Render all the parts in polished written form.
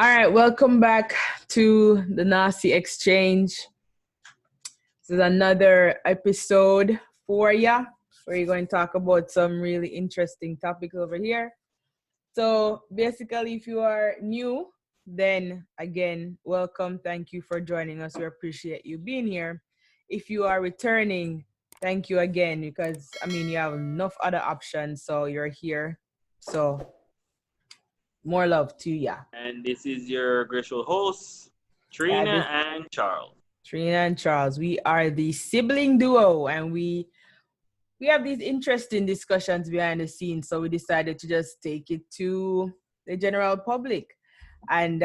All right, welcome back to the nahsee.exchange. This is another episode for ya, where you're going to talk about some really interesting topics over here. So basically, if you are new, then again, welcome. Thank you for joining us. We appreciate you being here. If you are returning, thank you again, because you have enough other options, so you're here. So more love to ya. And this is your gracious host, Trina and Charles. Trina and Charles, we are the sibling duo, and we have these interesting discussions behind the scenes. So we decided to just take it to the general public and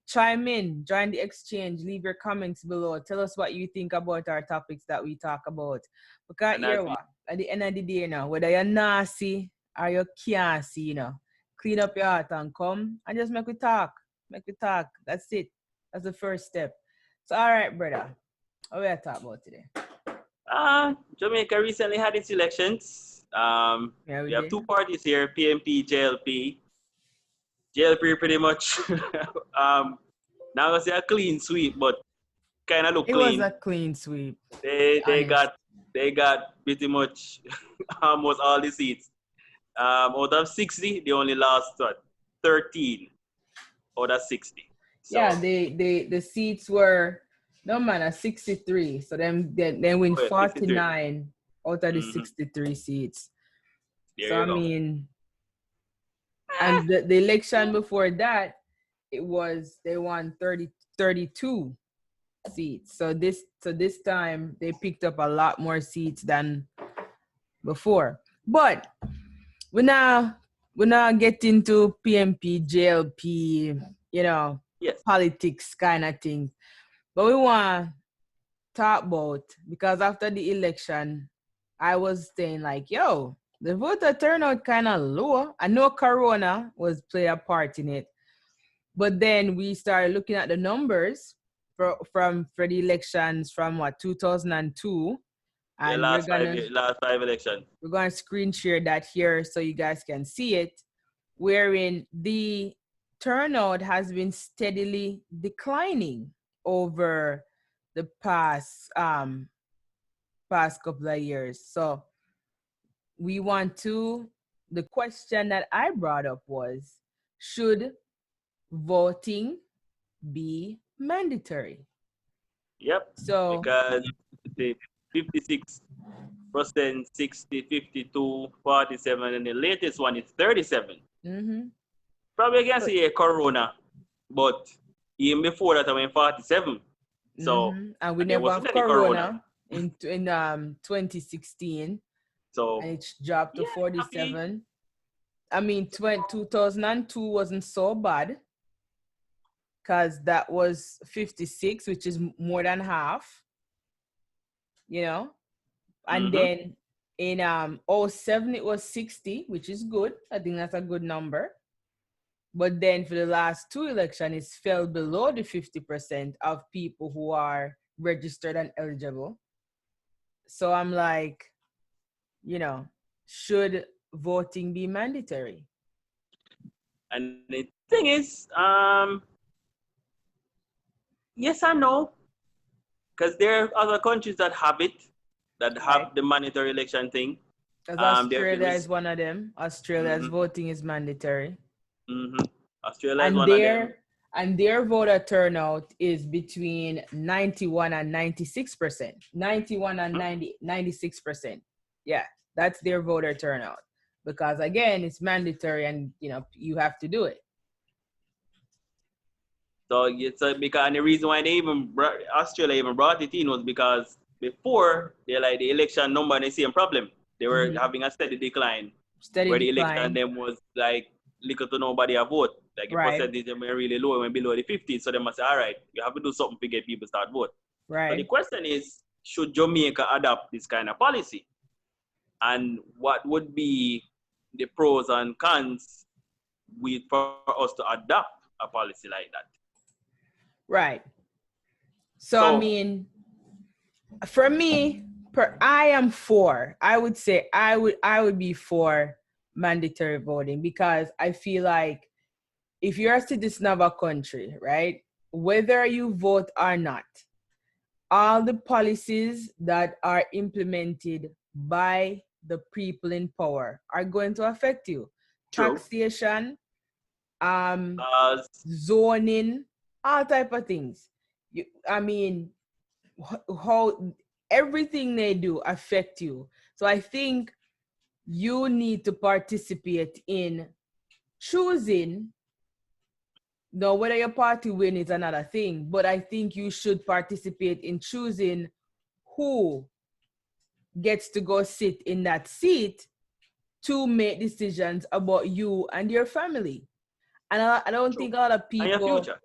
chime in, join the exchange, leave your comments below. Tell us what you think about our topics that we talk about. Because here, at the end of the day, whether you're nasty or you can't see, clean up your heart and come and just make we talk. Make we talk. That's it. That's the first step. So, all right, brother. What we are talking about today? Jamaica recently had its elections. We have two parties here, PMP, JLP. JLP pretty much, now I'm going to say a clean sweep, but kind of look clean. It was a clean sweep. They got pretty much almost all the seats. Out of 60, they only lost 13 out of 60. So, yeah, the seats were 63. So then win 49 out of the 63 seats. There so and the election before that, they won 32 seats. So this time they picked up a lot more seats than before. But we now get into PMP, JLP, politics kind of thing. But we want to talk about, because after the election, I was saying like, yo, the voter turnout kind of low. I know Corona was play a part in it. But then we started looking at the numbers for the elections from 2002. And last five elections. We're going to screen share that here so you guys can see it, wherein the turnout has been steadily declining over the past couple of years. So the question that I brought up was, should voting be mandatory? Yep. So because the 56%, 60, 52, 47, and the latest one is 37. Probably again say Corona, but even before that I went 47. So and we never have Corona in 2016. So and it's dropped to 47. 2002 wasn't so bad, because that was 56, which is more than half, and then in 07 it was 60, which is good. I think that's a good number. But then for the last two elections, it's fell below the 50% of people who are registered and eligible. So I'm like, should voting be mandatory? And the thing is, yes and no. Because there are other countries that have it, that have the mandatory election thing. Because Australia is one of them. Australia's voting is mandatory. Australia is one of them. And their voter turnout is between 91 and 96%. 91 and 96%. Yeah, that's their voter turnout. Because again, it's mandatory and you have to do it. So it's because the reason why Australia even brought it in was because before the election number and the same problem. They were having a steady decline. Where the election them was like little to nobody a vote. Like the percentage them were really low, went below the 50. So they must say, all right, you have to do something to get people start vote. Right. So the question is, should Jamaica adopt this kind of policy? And what would be the pros and cons for us to adopt a policy like that? Right. So for me, I am for. I would say I would be for mandatory voting, because I feel like if you're a citizen of a country, right, whether you vote or not, all the policies that are implemented by the people in power are going to affect you. True. Taxation, zoning, all type of things. I mean, how everything they do affect you. So I think you need to participate in choosing. Now, whether your party win is another thing, but I think you should participate in choosing who gets to go sit in that seat to make decisions about you and your family. And I don't True. think a lot of people... And your future.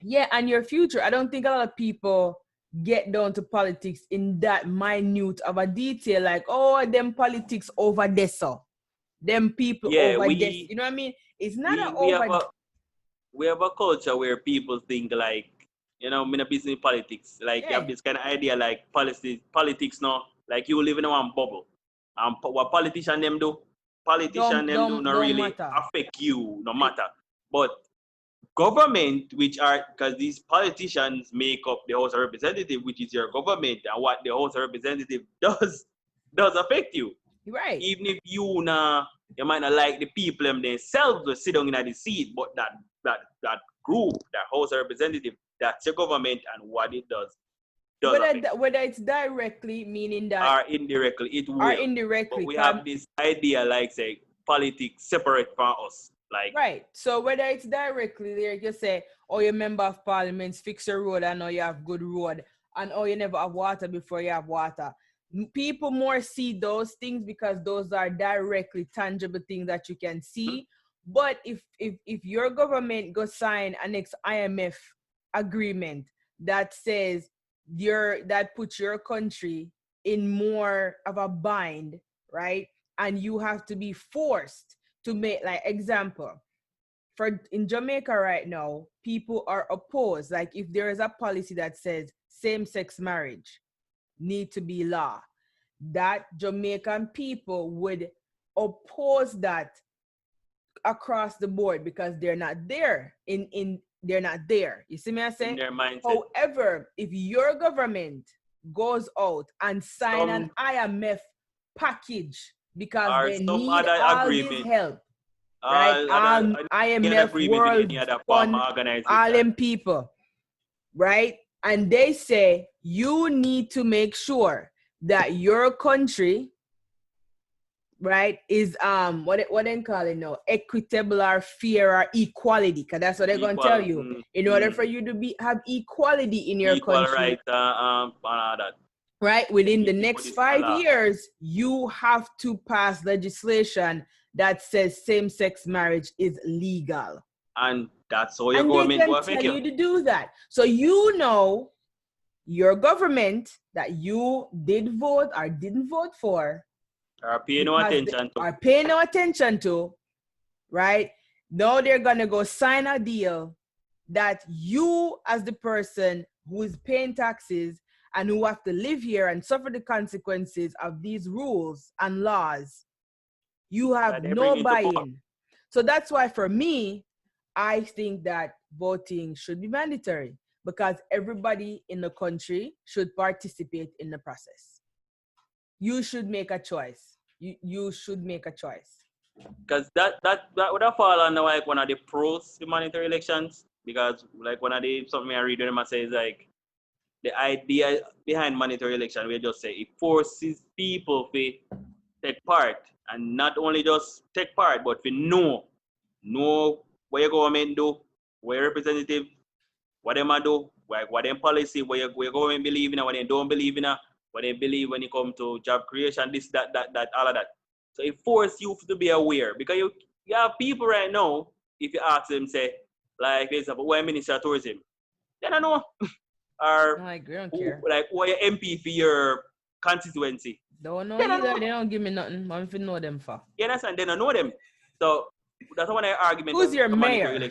Yeah, and your future. I don't think a lot of people get down to politics in that minute of a detail, like, oh, them politics over this, so them people over this. You know what I mean? It's not we have a culture where people think like, you know, in a business politics, like you have this kind of idea like politics now, like you live in one bubble. What politicians them do not really matter. Affect you, no matter. But government, which are, because these politicians make up the House of Representatives, which is your government, and what the House of Representatives does affect you. Right. Even if you might not like the people themselves to sit down in the seat, but that group, that House of Representatives, that's your government, and what it does whether it's directly, meaning that, or indirectly, it will. Or indirectly. But we have this idea like, say, politics separate from us. Like, right. So whether it's directly, they just say, oh, you're member of parliament, fix your road, I know you have good road, and oh, you never have water before you have water. People more see those things because those are directly tangible things that you can see. But if your government go sign an next IMF agreement that says that puts your country in more of a bind, right? And you have to be forced to make, like, example, in Jamaica right now, people are opposed. Like, if there is a policy that says same-sex marriage need to be law, that Jamaican people would oppose that across the board because they're not there they're not there. You see me I say? In their mindset. However, if your government goes out and sign an IMF package because they need all this help, right? IMF, World Fund, all them people, right? And they say you need to make sure that your country, right, is what they call it now, equitable or fair or equality, because that's what they're going to tell you. In order for you to have equality in your country, right, within the next 5 years, you have to pass legislation that says same-sex marriage is legal. And that's how your government will affect you. And they can tell you to do that. So you know your government that you did vote or didn't vote for are paying no attention to, right? Now they're gonna go sign a deal that you, as the person who is paying taxes and who have to live here and suffer the consequences of these rules and laws, you have no buy-in. So that's why, for me, I think that voting should be mandatory because everybody in the country should participate in the process. You should make a choice. You should make a choice. Because that would have fallen under like one of the pros to mandatory elections. Because like one of the something I read when I say is like the idea behind mandatory election, we just say it forces people to take part, and not only just take part, but to know what your government do, what your representative, what them do, what them policy, what your government believe in, and what they don't believe in, what they believe when it comes to job creation, this, that, all of that. So it forces you to be aware, because you have people right now, if you ask them, say, like, for example, why Minister of Tourism? They don't know. Or I don't care. Like, why your MP for your constituency? Don't know either. They don't give me nothing. I'm to know them for. You understand? They don't know them. So that's one of the arguments. Who's your mayor?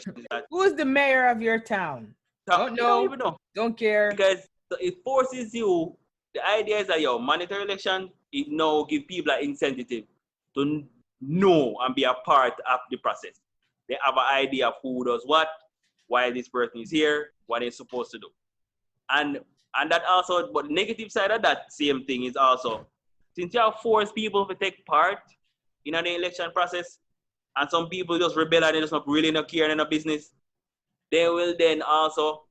Who's the mayor of your town? Don't know. Don't even know. Don't care. Because it forces you. The idea is that your mandatory election, it now give people an incentive to know and be a part of the process. They have an idea of who does what, why this person is here, what they're supposed to do. And that also, but the negative side of that same thing is also, since you have forced people to take part in an election process, and some people just rebel and they just not really not care in a business, they will then also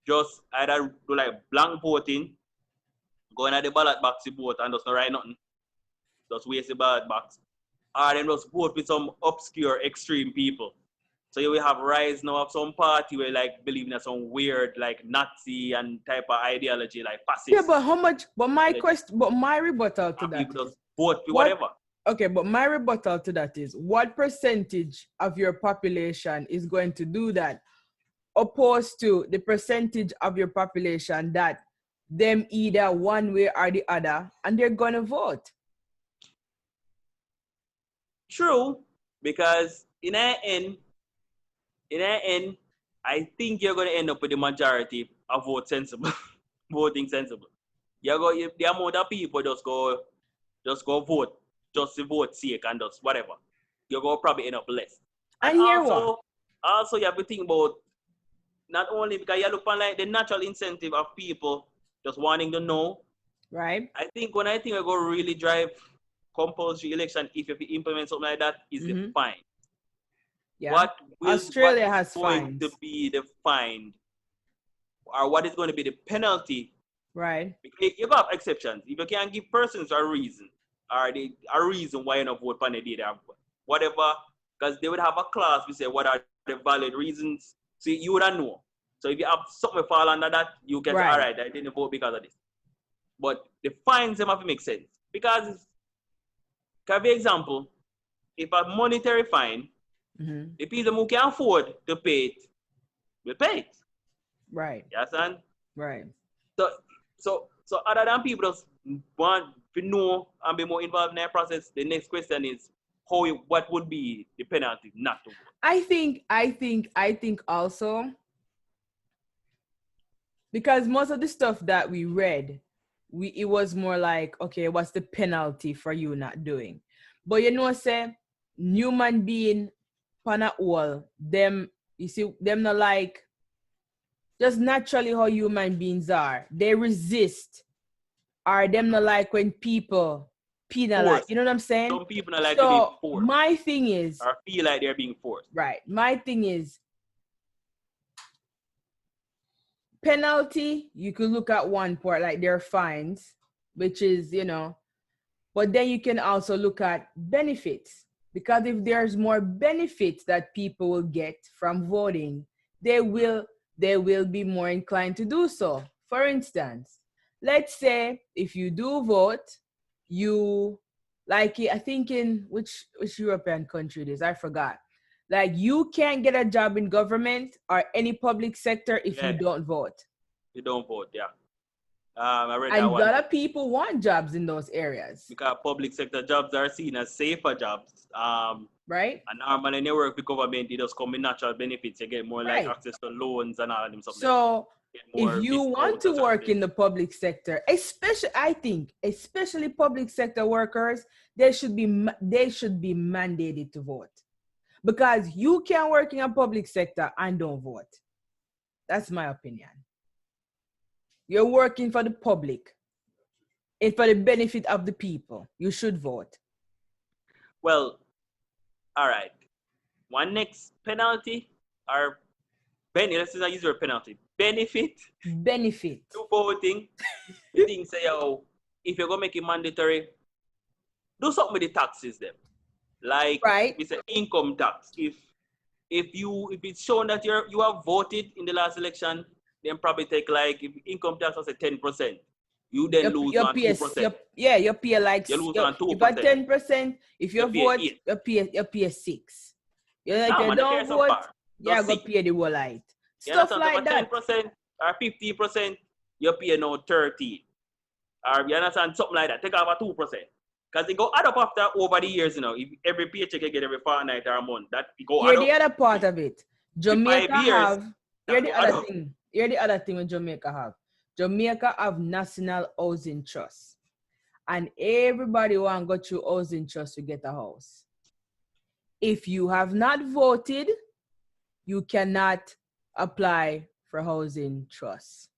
just either do like blank voting, go in at the ballot box to vote and just not write nothing, just waste the ballot box, or then just vote with some obscure extreme people. So you will have rise now of some party where like believing in some weird like Nazi and type of ideology like fascist. Yeah, but how much? But my question, but my rebuttal to that people just vote for whatever. Okay, but my rebuttal to that is, what percentage of your population is going to do that, opposed to the percentage of your population that them either one way or the other, and they're gonna vote? True, because in the end, I think you're gonna end up with the majority of vote sensible, voting sensible. The amount of people just go vote, just to vote sake and just whatever. You're gonna probably end up less. And also you have to think about not only because you look on like the natural incentive of people just wanting to know. Right. I think when I think we're going to really drive compulsory election, if you implement something like that, is the fine. Yeah. What has going to be the fine, or what is going to be the penalty? Right. Because you have exceptions. If you can't give persons a reason, or a reason why you not vote on the day, whatever, because they would have a class we say what are the valid reasons. So you wouldn't know. So if you have something fall under that, you can say, all right, I didn't vote because of this. But the fines them have to make sense. Because, for example, if a monetary fine, the people who can afford to pay it will pay it. Right. You understand? Right. So other than people just want to know and be more involved in that process, the next question is what would be the penalty not to vote? I think also, because most of the stuff that we read, it was more like, okay, what's the penalty for you not doing? But say, human being pana all, them, you see, them not like, just naturally how human beings are. They resist. Or them not like when people penalize. You know what I'm saying? Some people not like to be forced. My thing is, or feel like they're being forced. Right. My thing is, penalty, you could look at one part, like their fines, which is, but then you can also look at benefits, because if there's more benefits that people will get from voting, they will be more inclined to do so. For instance, let's say if you do vote, you, like, I think in which European country it is, I forgot. Like, you can't get a job in government or any public sector if you don't vote. You don't vote, yeah. I read and that one. A lot of people want jobs in those areas. Because public sector jobs are seen as safer jobs. Right? And normally when you work with government, it does come with natural benefits. You get more like access to loans and all of them stuff. So if you want to work in the public sector, especially public sector workers, they should be mandated to vote. Because you can't work in a public sector and don't vote. That's my opinion. You're working for the public and for the benefit of the people. You should vote. Well, all right. One next penalty or let's not use your penalty. Benefit to voting. You think say, if you're gonna make it mandatory, do something with the taxes then. Like it's an income tax. If it's shown that you have voted in the last election, then probably take like, if income tax was at 10%, you then lose on 2%. You pay like, you lose on 2%. If at 10%, if you vote, you pay 6. You don't vote, you go pay the whole light. Stuff like that. 10% or 50%, you pay now 30. Or you understand, something like that. Take off 2%. Because it go add up after over the years, if every paycheck you get every fortnight or a month, that it go add up. Here's the other part of it. Jamaica have, here's the other thing with Jamaica have. Jamaica have National Housing Trust. And everybody want to go through housing trust to get a house. If you have not voted, you cannot apply for housing trust.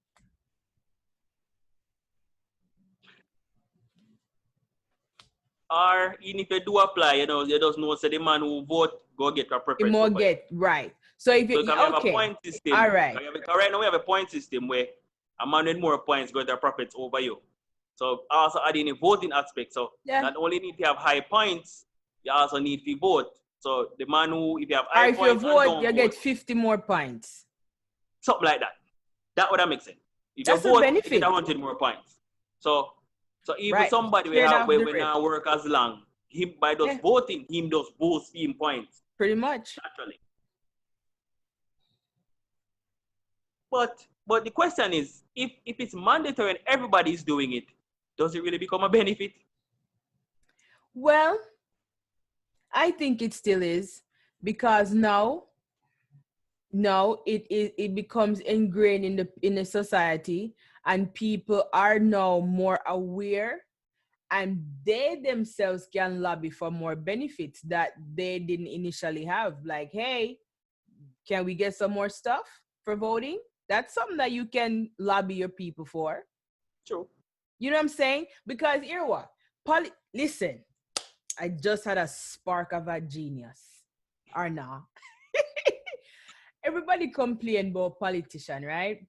Or even if you do apply, you just know say the man who vote go get a preference More over get right. So if you so we have a okay, point system. all right. Right now we have a point system where a man with more points got a preference over you. So also adding a voting aspect. So not only need to have high points, you also need to vote. So the man who, if you have high if points you vote, and don't you vote, get 50 more points. something like that. That would make sense. If That's you vote, a benefit. you get 100 more points. So even right. somebody we now work as long, him by just voting, him does boost him points. Pretty much. Naturally. But the question is, if it's mandatory and everybody is doing it, does it really become a benefit? Well, I think it still is, because now it becomes ingrained in the society, and people are now more aware, and they themselves can lobby for more benefits that they didn't initially have. Like, hey, can we get some more stuff for voting? That's something that you can lobby your people for. True. You know what I'm saying? Because here what? Listen, I just had a spark of a genius. Or not. Everybody complain about politician, right?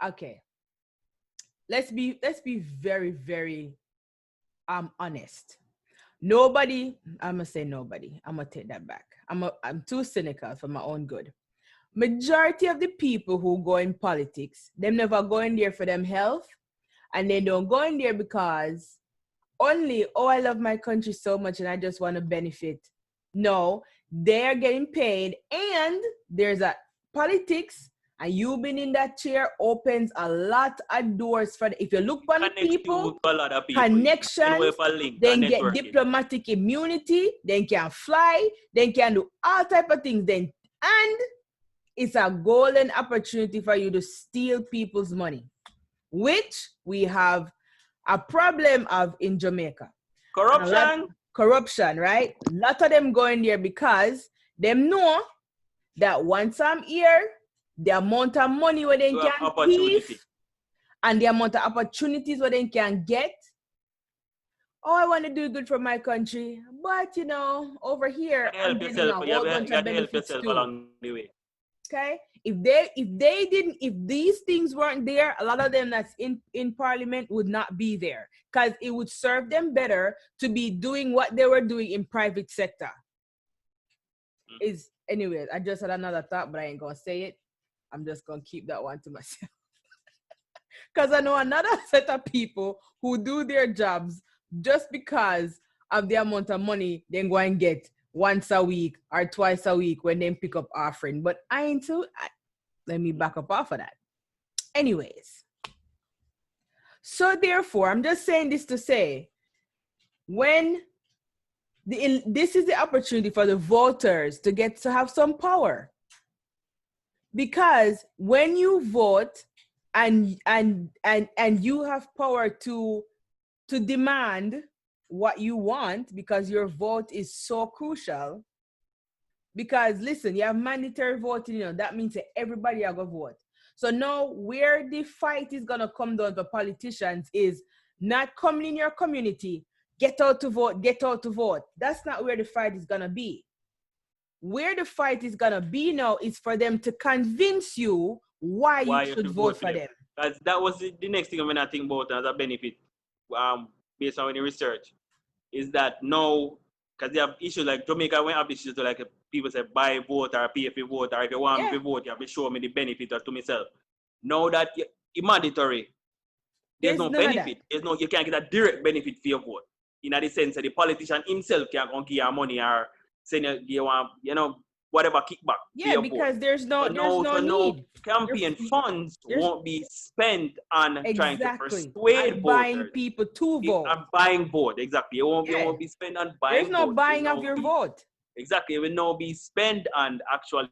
Okay. Let's be very, very honest. Nobody, I'm gonna say nobody. I'm gonna take that back. I'm too cynical for my own good. Majority of the people who go in politics, them never go in there for them health, and they don't go in there because only, oh, I love my country so much and I just want to benefit. No, they're getting paid, and there's a politics, and you being in that chair opens a lot of doors for if you look for the people, connections, then get diplomatic immunity, then can fly, then can do all type of things, then and it's a golden opportunity for you to steal people's money, which we have a problem of in Jamaica. Corruption, right? A lot of them going there because them know that once I'm here, the amount of money where they can thief and the amount of opportunities where they can get. Oh, I want to do good for my country, but over here I'm getting a whole bunch of benefits too. Along the way. Okay, if these things weren't there, a lot of them that's in parliament would not be there, because it would serve them better to be doing what they were doing in private sector. Anyways, I just had another thought, but I ain't gonna say it. I'm just gonna keep that one to myself. Because I know another set of people who do their jobs just because of the amount of money they go and get once a week or twice a week when they pick up offering. But let me back up off of that. Anyways, so therefore, I'm just saying this to say, this is the opportunity for the voters to get to have some power. Because when you vote and you have power to demand what you want, because your vote is so crucial. Because listen, you have mandatory voting, that means that everybody are gonna vote. So now where the fight is gonna come down for politicians is not coming in your community, get out to vote. That's not where the fight is gonna be. Where the fight is gonna be now is for them to convince you why you should vote for them. That was the next thing I'm gonna think about as a benefit, based on the research, is that now, because they have issues like Jamaica, when have issues to like people say buy vote or pay for vote, or if you want me to vote, you have to show me the benefit or to myself. Now that it's mandatory, there's no benefit. You can't get a direct benefit for your vote. In the sense that the politician himself can't give you money or send you want, whatever kickback. Yeah, because there's no need. Campaign funds won't be spent on trying to persuade voters. Buying people to vote. And buying vote, exactly. It won't be spent on buying There's no buying of your vote. Exactly. It will not be spent on actually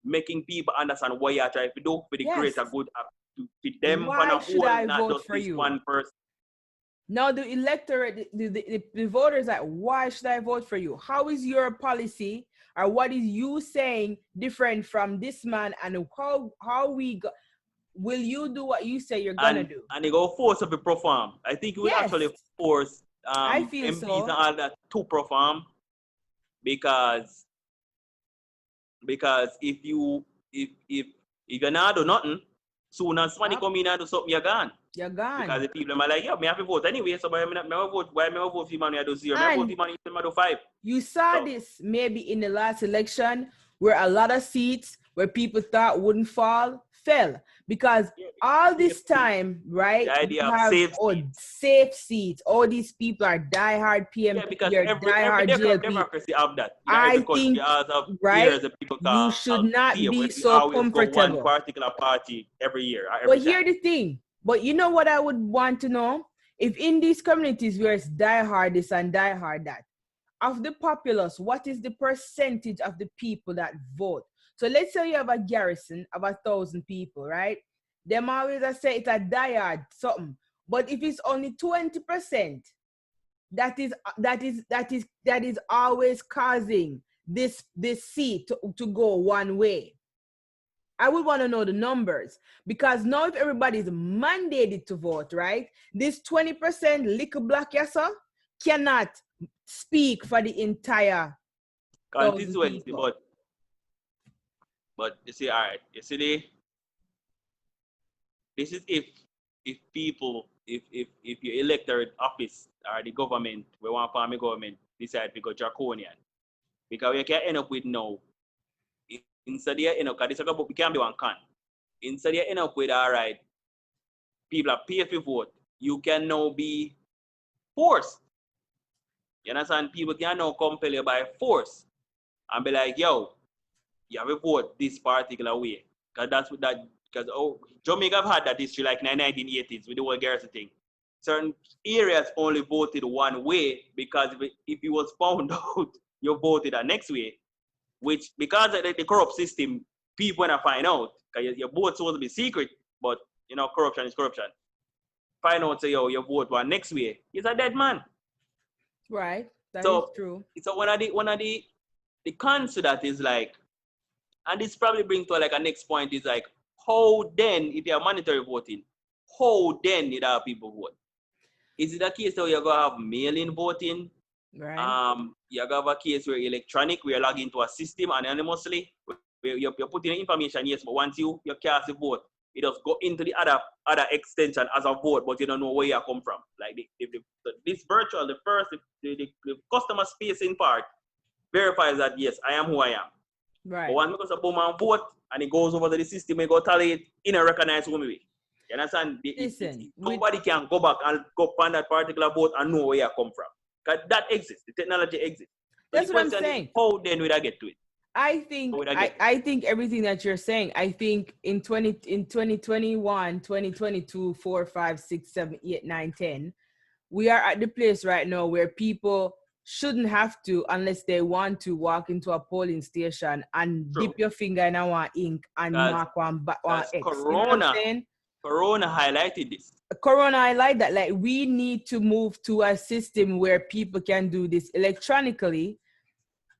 making people understand what you are trying to do for the greater good to fit them. Why should I vote for you? One person. Now the electorate, the voters, like, why should I vote for you? How is your policy or what is you saying different from this man, and how we go, will you do what you say you're gonna do? And they go force of the perform. I think you will actually force I feel MPs so. and all that to perform, because if you're not do nothing, soon as money come in and do something, you're gone. You're gone. Because the people are like, yeah, me have to vote anyway, so why me vote for man I do 0? Me vote for man I do 5. You saw this maybe in the last election where a lot of seats where people thought wouldn't fall, fell. Because all this time, right, the idea we of have safe seats. All these people are diehard PMP. Yeah, because every democracy have that. I think, right, you should not be so comfortable. Go one particular party every year. But here's the thing. But you know what I would want to know? If in these communities where it's diehard this and diehard that, of the populace, what is the percentage of the people that vote? So let's say you have a garrison of 1,000 people, right? Them always say it's a diehard something. But if it's only 20%, that is always causing this seat to go one way. I would want to know the numbers, because now if everybody's mandated to vote, right? This 20% little black yassa cannot speak for the entire constituency, but you see, all right, you see, this is if people, if your elected office or the government, we want farm government, decide to go draconian, because we can end up with no. Instead, you end up, because this we can't be one can. Instead, you end up with, all right, people are pay for vote. You can now be forced. You understand? People can now compel you by force and be like, yo, you have to vote this particular way. Because that's what that, because Jamaica have had that history like in the 1980s with the whole garrison thing. Certain areas only voted one way, because if it was found out, you voted the next way, which because of the corrupt system, people want to find out, because your vote supposed to be secret, but you know, corruption is corruption. Find out, say, yo, your vote one next way, he's a dead man. Right, that is true. So one of the cons to that is like, and this probably brings to like a next point is like, how then, if you are mandatory voting, how then did our people vote? Is it a case where you're gonna have mail-in voting? Right. You're gonna have a case where electronic, where you log into a system anonymously, where you're putting in information, yes, but once you cast the vote, it does go into the other extension as a vote, but you don't know where you come from. Like this virtual, the customer facing part verifies that yes, I am who I am. Right. But once because a boom and vote and it goes over to the system, it go tally it in a recognized way. You understand? Listen, nobody can go back and go find that particular vote and know where you come from. Because that exists. The technology exists. So that's what I'm saying. How then would I get to it? I think everything that you're saying, I think in 2021, 2022, 4, 5, 6, 7, 8, 9, 10, we are at the place right now where people shouldn't have to, unless they want to, walk into a polling station and dip your finger in our ink and mark one X. Corona highlighted this. Corona highlighted that. Like, we need to move to a system where people can do this electronically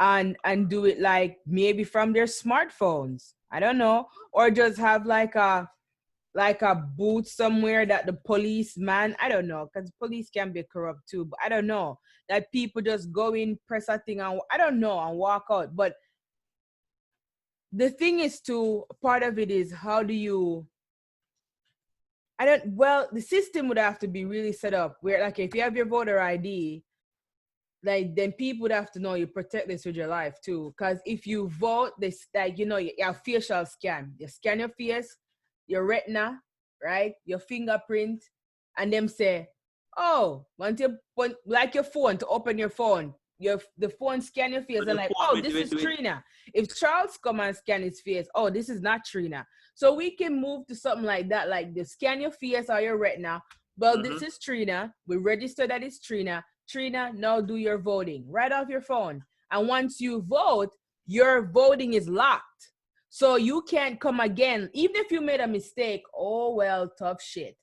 and do it like maybe from their smartphones. I don't know. Or just have like a booth somewhere that the policeman, I don't know, because police can be corrupt too, but I don't know, that people just go in, press a thing, and I don't know, and walk out. But the thing is too, part of it is how do you, the system would have to be really set up where, like, if you have your voter ID, like, then people would have to know you protect this with your life too. Because if you vote, this, like, you know, your facial scan, you scan your face, your retina, right, your fingerprint, and them say, oh, want you like your phone to open your phone, the phone scan your face, and like, oh, this is Trina. If Charles come and scan his face, oh, this is not Trina. So we can move to something like that, like the scan your face or your retina. Well, this is Trina. We register that it's Trina. Trina, now do your voting right off your phone. And once you vote, your voting is locked. So you can't come again. Even if you made a mistake, oh, well, tough shit.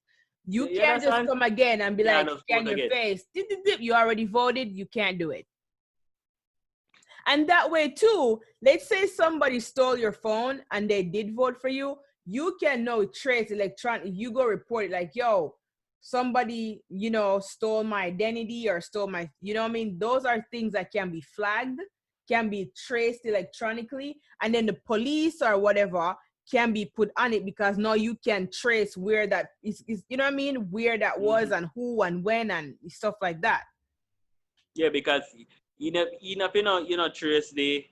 You can't just come again and be like, scan your face. You already voted. You can't do it. And that way too, let's say somebody stole your phone and they did vote for you, you can now trace electronic. You go report it like, yo, somebody, stole my identity or stole my, what I mean? Those are things that can be flagged, can be traced electronically, and then the police or whatever can be put on it, because now you can trace where that is, you know what I mean? Where that was and who and when and stuff like that. Yeah, because you trace the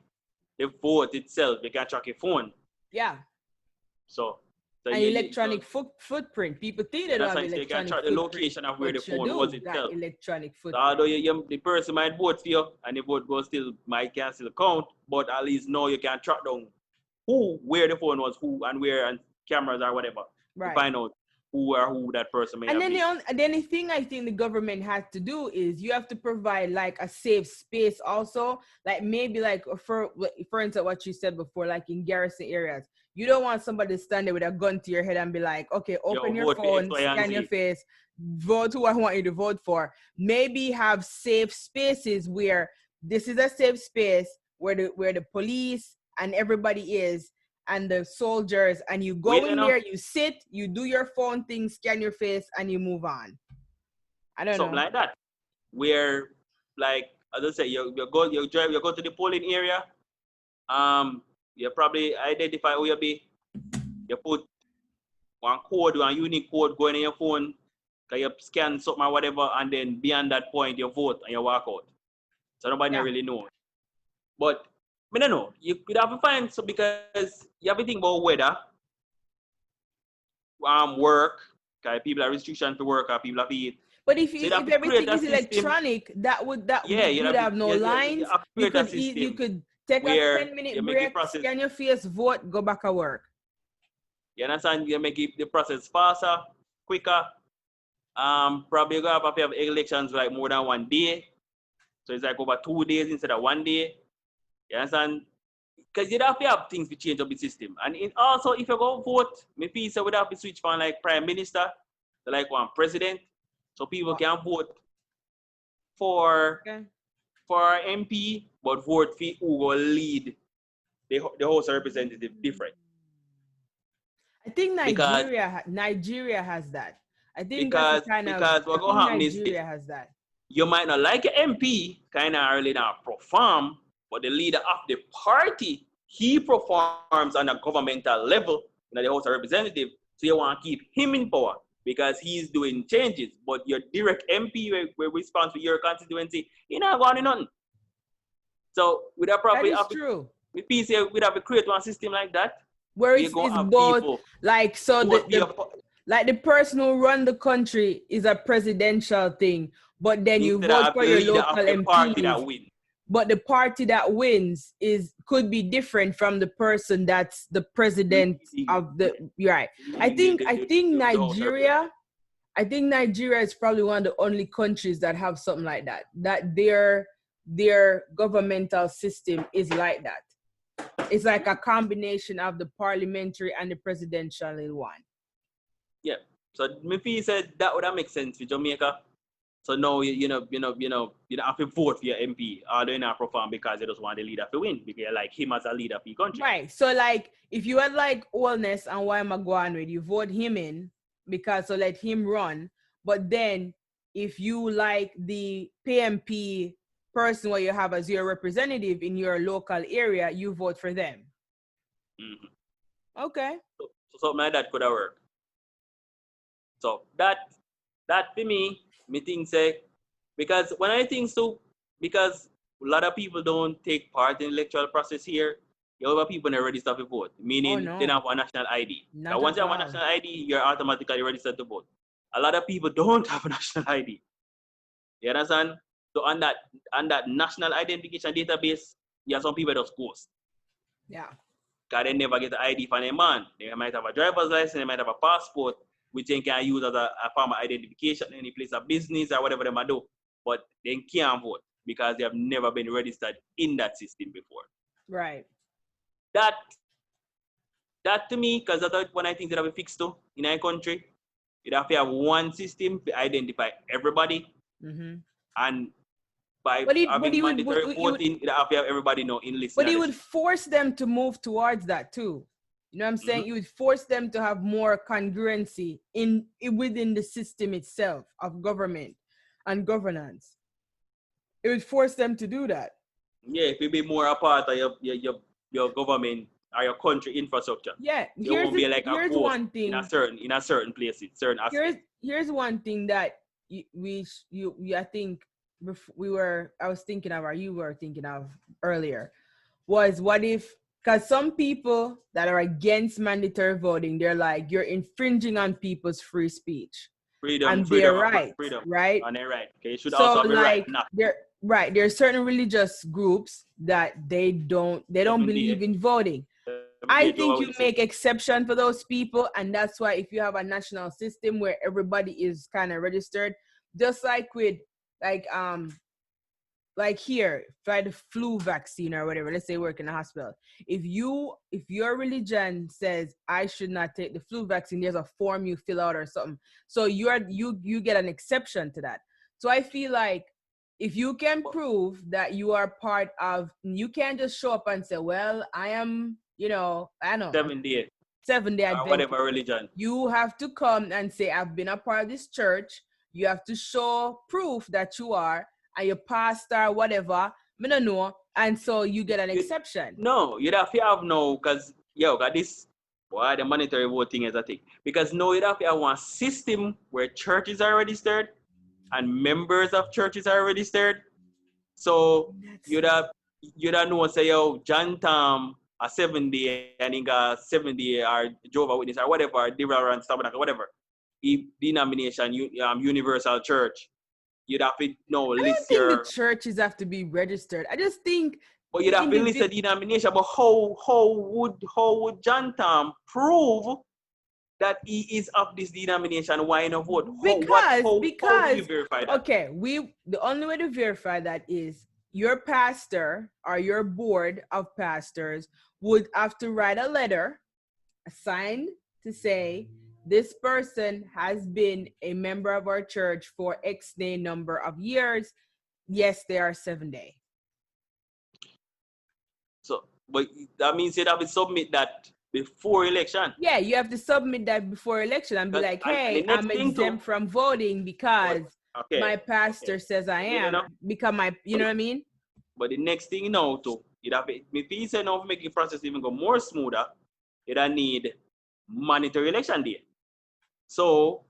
vote itself, you can track your phone. Yeah. So an electronic footprint. People think they don't have electronic you can track the location of where the phone was itself. Electronic footprint. So although the person might vote for you and the vote might still count, but at least now you can track down where the phone was, who and where, and cameras or whatever, to find out who that person may have been. And then the thing I think the government has to do is you have to provide like a safe space also, like maybe like for instance what you said before, like in garrison areas, you don't want somebody to stand there with a gun to your head and be like, okay, open your phone, scan your face, vote who I want you to vote for. Maybe have safe spaces where this is a safe space where the police and everybody is, and the soldiers, and you go in there, you sit, you do your phone thing, scan your face, and you move on. I don't know. Something like that. Where, like, as I say, you go to the polling area. You probably identify who you be. You put one unique code going in your phone. You scan something or whatever, and then beyond that point, you vote and you walk out. So nobody really knows. But I don't know. You could have to find, so because you have to think about weather, work, because people have restrictions to work, or people have to eat. But if everything is electronic, that would have no lines. You could take a 10-minute break, scan your face, vote, go back to work. You understand? You make the process faster, quicker. Probably you have elections like more than 1 day. So it's like over 2 days instead of 1 day. You understand? Because you have to have things to change up the system. And also, if you go vote, maybe so we have to switch from like prime minister to like one president. So people can vote for MP, but vote for who will lead the House of Representatives different. I think Nigeria has that. I think that's kind of what going to happen Nigeria has that. You might not like an MP, kind of really not perform, but the leader of the party, he performs on a governmental level in the House of Representatives. So you want to keep him in power because he's doing changes. But your direct MP, where responds to your constituency, you're not going to nothing. So we'd have probably that is true. We'd have to create one system like that. Where it's both, like, so like the person who run the country is a presidential thing, but then you vote for your local MP. But the party that wins could be different from the person that's the president of the right. I think Nigeria is probably one of the only countries that have something like that. That their governmental system is like that. It's like a combination of the parliamentary and the presidential in one. Yeah. So maybe said that would make sense for Jamaica. So now you don't have to vote for your MP, or they not perform because you just want the leader to win, because you like him as a leader for your country. Right. So like if you had like Wellness and why am I going with, you vote him in because so let him run. But then if you like the PMP person where you have as your representative in your local area, you vote for them. Mm-hmm. Okay. So something like that could have worked. So that for me think say, because when I think so, because a lot of people don't take part in the electoral process here, you have people that register to vote, meaning they don't have a national ID. Now once you have a national ID, you're automatically registered to vote. A lot of people don't have a national ID. You understand? So on that national identification database, you have some people that just ghost. Yeah. Because they never get an ID from a man. They might have a driver's license, they might have a passport, which they can use as a form of identification in any place of business or whatever they might do. But they can't vote because they have never been registered in that system before. Right. That to me, because that's one I think that have been fixed to in our country. You have to have one system to identify everybody. Mm-hmm. And by having mandatory voting, it have everybody know in listening. But it would force them to move towards that too. You know what I'm saying? You would force them to have more congruency within the system itself of government and governance. It would force them to do that. Yeah, if you be more a part of your government or your country infrastructure. Yeah, you won't be like a one thing in a certain places, certain aspects. Here's one thing that I think I was thinking of, or you were thinking of earlier, was what if, because some people that are against mandatory voting, they're like, you're infringing on people's free speech. Freedom, right? And they're right. Okay, you should so also be like, right. Right. There are certain religious groups that they don't believe in voting. I think you make exception for those people, and that's why if you have a national system where everybody is kind of registered, just like with like here, try the flu vaccine or whatever. Let's say work in a hospital. If your religion says I should not take the flu vaccine, there's a form you fill out or something. So you get an exception to that. So I feel like if you can prove that you are part of, you can't just show up and say, well, I am, I know, Seventh-day Adventist, whatever religion. You have to come and say, I've been a part of this church. You have to show proof that you are, and your pastor, whatever, I don't know, and so you get an exception. No, you'd have to have no, because got this, why the monetary voting is a thing. Because no, you'd have to have one system where churches are registered and members of churches are registered. So you'd have know, say, John Tam, a 7-day, and he got 7-day, or Jehovah's Witness, or whatever, Deliverance Tabernacle, whatever. Denomination, Universal Church. You'd have to list I don't think the churches have to be registered. I just think. But you'd have to list the denomination. But how would John Tam prove that he is of this denomination? Why not vote? Because how do you verify that? Okay, the only way to verify that is your pastor or your board of pastors would have to write a letter, signed to say, this person has been a member of our church for X number of years. Yes, they are 7-day. So, but that means you have to submit that before election. Yeah, you have to submit that before election and be like, hey, I'm exempt from voting because my pastor says I am. Because you know what I mean? But the next thing you'd have to, if you say now to make the process even go more smoother, you'd need mandatory election day. So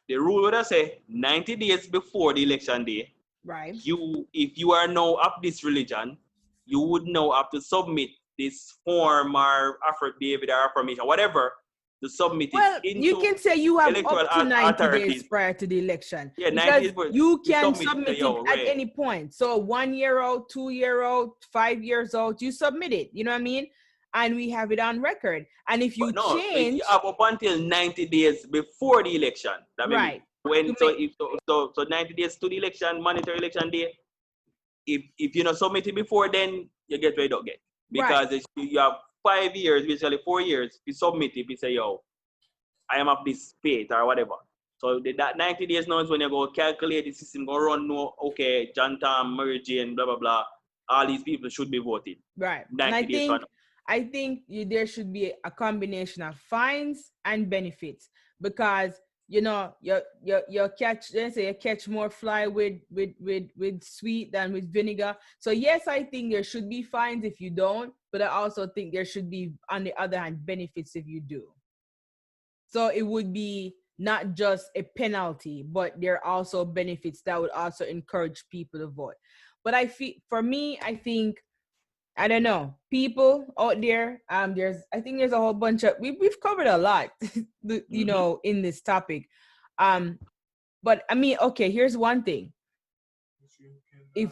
the rule would say 90 days before the election day, right? If you are now of this religion, you would now have to submit this form or affidavit or affirmation, whatever, to submit it into. You can say you have up to 90 days prior to the election. Yeah, 90 days. You can submit it at any point. So 1 year old, 2 year old, 5 years old, you submit it. You know what I mean? And we have it on record. And if you change, you have up until 90 days before the election. That means right. So 90 days to the election, mandatory election day. If you not submit it before, then you get where you don't get. Because you have 5 years, basically 4 years, you submit it, you say, I am of this faith or whatever. So that 90 days now is when you go calculate the system, go run, okay, John Tam, Mary Jane, blah, blah, blah. All these people should be voted. Right. And I think there should be a combination of fines and benefits, because you catch more fly with sweet than with vinegar. So yes, I think there should be fines if you don't, but I also think there should be, on the other hand, benefits if you do. So it would be not just a penalty, but there are also benefits that would also encourage people to vote. But I think I don't know, people out there, I think there's a whole bunch of, we've covered a lot, in this topic. But I mean, okay, here's one thing. If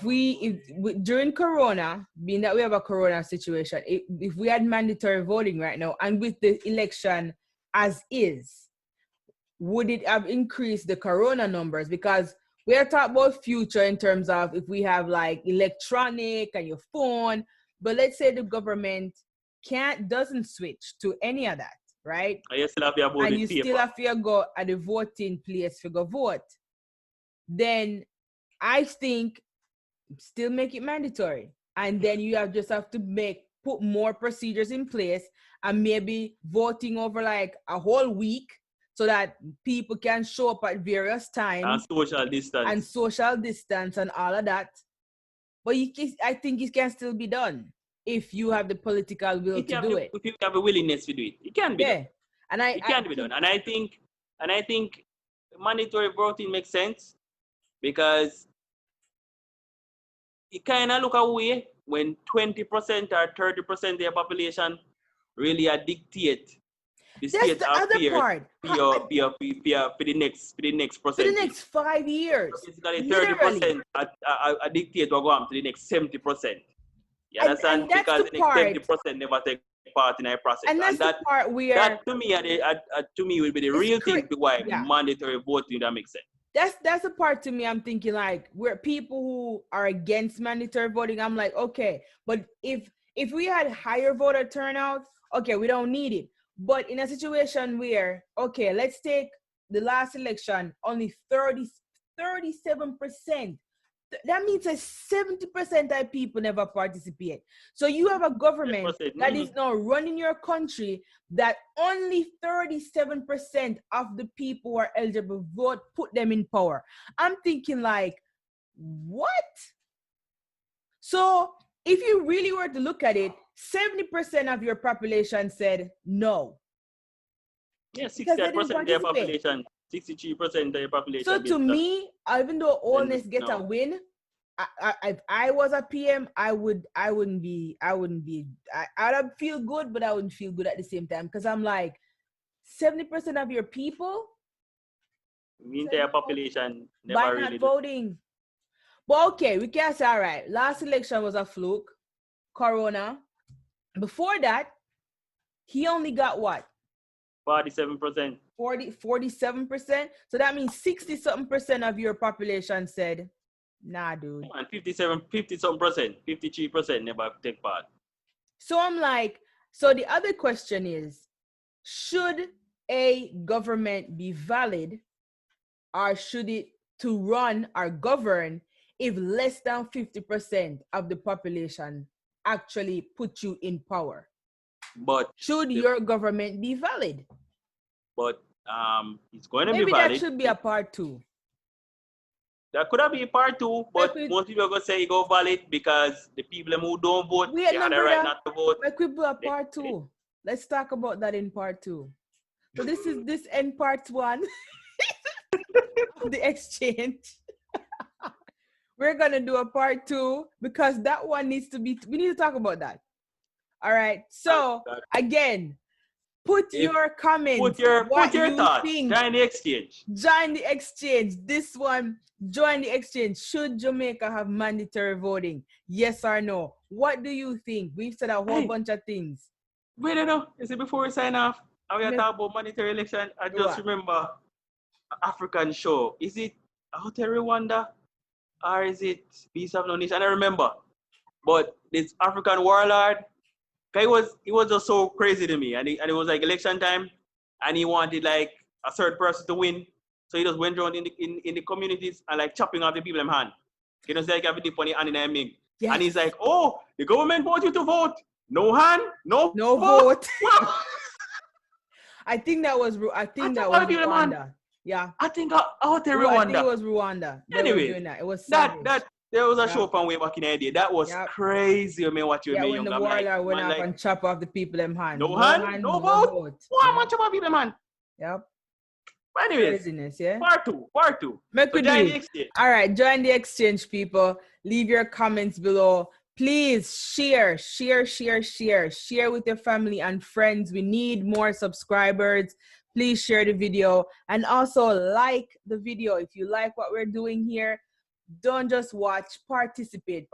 during Corona, being that we have a Corona situation, if we had mandatory voting right now, and with the election as is, would it have increased the Corona numbers? Because we are talking about future in terms of if we have like electronic and your phone. But let's say the government doesn't switch to any of that, right? And you still have to go at the voting place to go vote. Then I think still make it mandatory. And then you just have to put more procedures in place and maybe voting over like a whole week so that people can show up at various times. And social distance and all of that. But I think it can still be done if you have the political will to do it. If you have a willingness to do it, it can be done. And it can be done. And I think mandatory voting makes sense because it kind of look away when 20% or 30% of the population really dictate the state of affairs for the next percentage. For the next 5 years. So basically 30% dictate what go on to the next 70%. You understand? And that's because the part, 70% never take part in a process. And that's the part where that to me will be the real thing to why mandatory voting that makes sense. That's the part to me I'm thinking like where people who are against mandatory voting, I'm like, okay, but if we had higher voter turnout, okay, we don't need it. But in a situation where, okay, let's take the last election, only 37%. That means that 70% of people never participate. So you have a government that is now running your country that only 37% of the people who are eligible to vote put them in power. I'm thinking like, what? So if you really were to look at it, 70% of your population said no. Yeah, 68% of your population. 63% of your population. So to me, even though Allness get a win, if I was a PM, I'd feel good, but I wouldn't feel good at the same time because I'm like, 70% of your people, the entire population never by really not voting. But okay, we can say all right. Last election was a fluke, Corona. Before that, he only got what? 47%. 47%. So that means 60-something% of your population said, nah, dude. And 53% never take part. So I'm like, so the other question is, should a government be valid or should it to run or govern if less than 50% of the population actually put you in power? But should your government be valid? But it's going to be valid. Maybe that should be a part 2. That could have been part 2, but most people are going to say it go valid because the people who don't vote, they have the right not to vote. But we put a part 2. Let's talk about that in part 2. So this is end part 1 of the exchange. We're going to do a part 2 because that one needs to be, we need to talk about that. All right. So again, put your comments. Put your thoughts. Join the exchange. Join the exchange. This one, join the exchange. Should Jamaica have mandatory voting? Yes or no? What do you think? We've said a whole bunch of things. Wait, no. You see, before we sign off, and we are talking about mandatory election, I just remember an African show. Is it Hotel Rwanda? Or is it Beast of No Nation? I remember. But this African warlord, he was just so crazy to me. And it was like election time, and he wanted like a third person to win. So he just went around in the communities and like chopping off the people in hand. You know, it's like everything funny and in a ming. Yes. And he's like, oh, the government want you to vote. No hand, no vote. I think that was Rwanda. Yeah. I think Rwanda. I think it was Rwanda. Anyway, doing that. It was there was a show from way back in the day. That was crazy. I mean, what you mean? When the warlord went up and chop off the people in hand. No hand, no vote. Why man chop off people in hand? Yep. But anyways, craziness, yeah. Part 2. So join the exchange. All right, join the exchange, people. Leave your comments below. Please share with your family and friends. We need more subscribers. Please share the video and also like the video. If you like what we're doing here, don't just watch, participate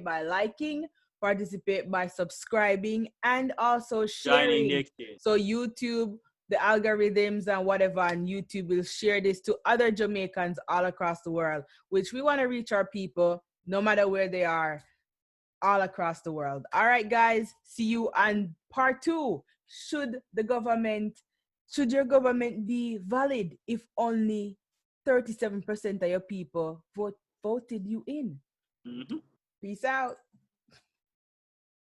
by liking, participate by subscribing, and also sharing. So YouTube, the algorithms and whatever, and YouTube will share this to other Jamaicans all across the world, which we want to reach our people no matter where they are, all across the world. All right, guys, see you on part 2. Should your government be valid if only 37% of your people voted you in? Mm-hmm. Peace out.